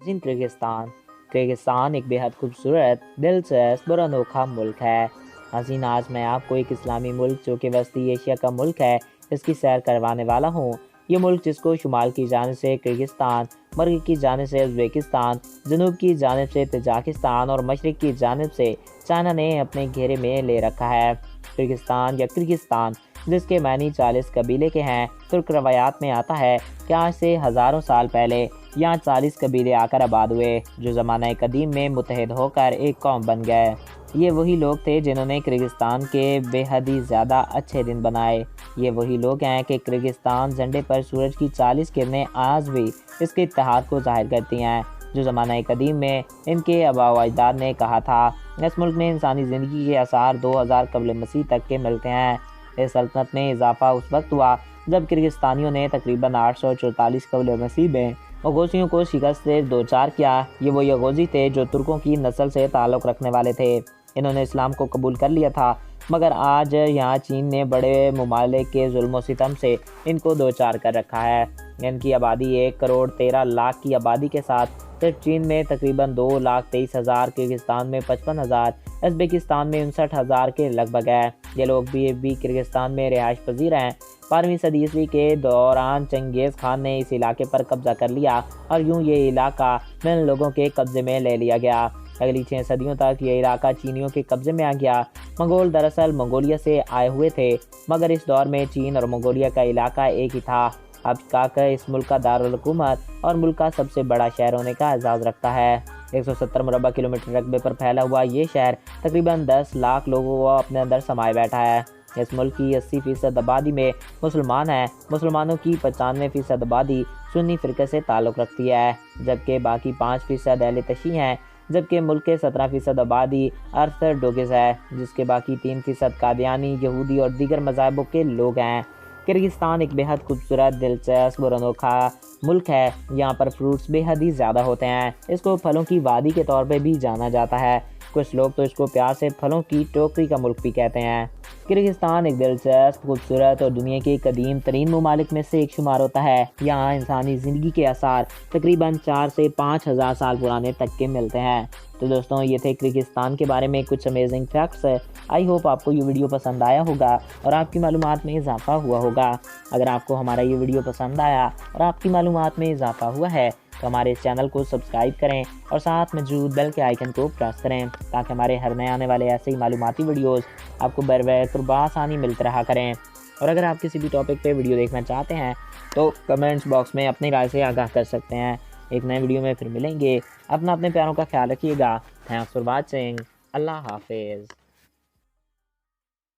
کرگستان کرگستان ایک بیحد خوبصورت، دلچسپ اور انوکھا ملک ہے۔ ناظرین، آج میں آپ کو ایک اسلامی ملک جو کہ وسطی ایشیا کا ملک ہے اس کی سیر کروانے والا ہوں۔ یہ ملک جس کو شمال کی جانب سے کرگستان، مغرب کی جانب سے ازبکستان، جنوب کی جانب سے تاجکستان اور مشرق کی جانب سے چائنا نے اپنے گھیرے میں لے رکھا ہے۔ کرگستان یا کرگستان، جس کے معنی 40 قبیلے کے ہیں، ترک روایات میں آتا ہے کہ آج سے ہزاروں سال پہلے یہاں 40 قبیلے آ کر آباد ہوئے، جو زمانہ قدیم میں متحد ہو کر ایک قوم بن گئے۔ یہ وہی لوگ تھے جنہوں نے کرگستان کے بے حد ہی زیادہ اچھے دن بنائے۔ یہ وہی لوگ ہیں کہ کرگستان جھنڈے پر سورج کی 40 کرنیں آج بھی اس کے اتحاد کو ظاہر کرتی ہیں، جو زمانہ قدیم میں ان کے آباء و اجداد نے کہا تھا۔ اس ملک میں انسانی زندگی کے آثار 2000 قبل مسیح تک کے ملتے ہیں۔ اس سلطنت میں اضافہ اس وقت ہوا جب کرگستانیوں نے تقریباً 844 قبل مسیح میں اغوزیوں کو شکست سے دوچار کیا۔ یہ وہی اغوزی تھے جو ترکوں کی نسل سے تعلق رکھنے والے تھے۔ انہوں نے اسلام کو قبول کر لیا تھا، مگر آج یہاں چین نے بڑے ممالک کے ظلم و ستم سے ان کو دوچار کر رکھا ہے۔ ان کی آبادی 1 کروڑ 13 لاکھ کی آبادی کے ساتھ صرف چین میں تقریباً 2,23,000، کرگستان میں 55,000، ازبکستان میں 59,000 کے لگ بھگ ہے۔ یہ لوگ بھی کرگستان میں رہائش پذیر ہیں۔ 12ویں صدی عیسوی کے دوران چنگیز خان نے اس علاقے پر قبضہ کر لیا اور یوں یہ علاقہ ان لوگوں کے قبضے میں لے لیا گیا۔ اگلی 6 صدیوں تک یہ علاقہ چینیوں کے قبضے میں آ گیا۔ منگول دراصل منگولیا سے آئے ہوئے تھے، مگر اس دور میں چین اور منگولیا کا علاقہ ایک ہی تھا۔ اب کا اس ملک کا دارالحکومت اور ملک کا سب سے بڑا شہر ہونے کا اعزاز رکھتا ہے۔ 170 مربع کلومیٹر رقبے پر پھیلا ہوا یہ شہر تقریباً 10 لاکھ لوگوں کو اپنے اندر سمائے بیٹھا ہے۔ اس ملک کی 80% آبادی میں مسلمان ہیں۔ مسلمانوں کی 95% آبادی سنی فرقے سے تعلق رکھتی ہے، جبکہ باقی 5% اہل تشیع ہیں، جبکہ ملک کے 17% آبادی آرتھوڈوکس ہے، جس کے باقی 3% قادیانی، یہودی اور دیگر مذاہبوں کے لوگ ہیں۔ کرگستان ایک بہت خوبصورت، دلچسپ اور انوکھا ملک ہے۔ یہاں پر فروٹس بے حد ہی زیادہ ہوتے ہیں۔ اس کو پھلوں کی وادی کے طور پہ بھی جانا جاتا ہے۔ کچھ لوگ تو اس کو پیار سے پھلوں کی ٹوکری کا ملک بھی کہتے ہیں۔ کرگستان ایک دلچسپ، خوبصورت اور دنیا کے قدیم ترین ممالک میں سے ایک شمار ہوتا ہے۔ یہاں انسانی زندگی کے آثار تقریباً 4 سے 5,000 سال پرانے تک کے ملتے ہیں۔ تو دوستوں، یہ تھے کرگستان کے بارے میں کچھ امیزنگ فیکٹس۔ آئی ہوپ آپ کو یہ ویڈیو پسند آیا ہوگا اور آپ کی معلومات میں اضافہ ہوا ہوگا۔ اگر آپ کو ہمارا یہ ویڈیو پسند آیا اور آپ کی معلومات میں اضافہ ہوا ہے تو ہمارے اس چینل کو سبسکرائب کریں اور ساتھ موجود بیل کے آئیکن کو پریس کریں تاکہ ہمارے ہر نئے آنے والے ایسے ہی معلوماتی ویڈیوز آپ کو بروقت اور بآسانی ملتے رہا کریں۔ اور اگر آپ کسی بھی ٹاپک پہ ویڈیو دیکھنا چاہتے ہیں تو کمنٹس باکس میں اپنی رائے سے آگاہ کر سکتے ہیں۔ ایک نئے ویڈیو میں پھر ملیں گے۔ اپنے پیاروں کا خیال رکھیے گا۔ Thanks for watching. اللہ حافظ۔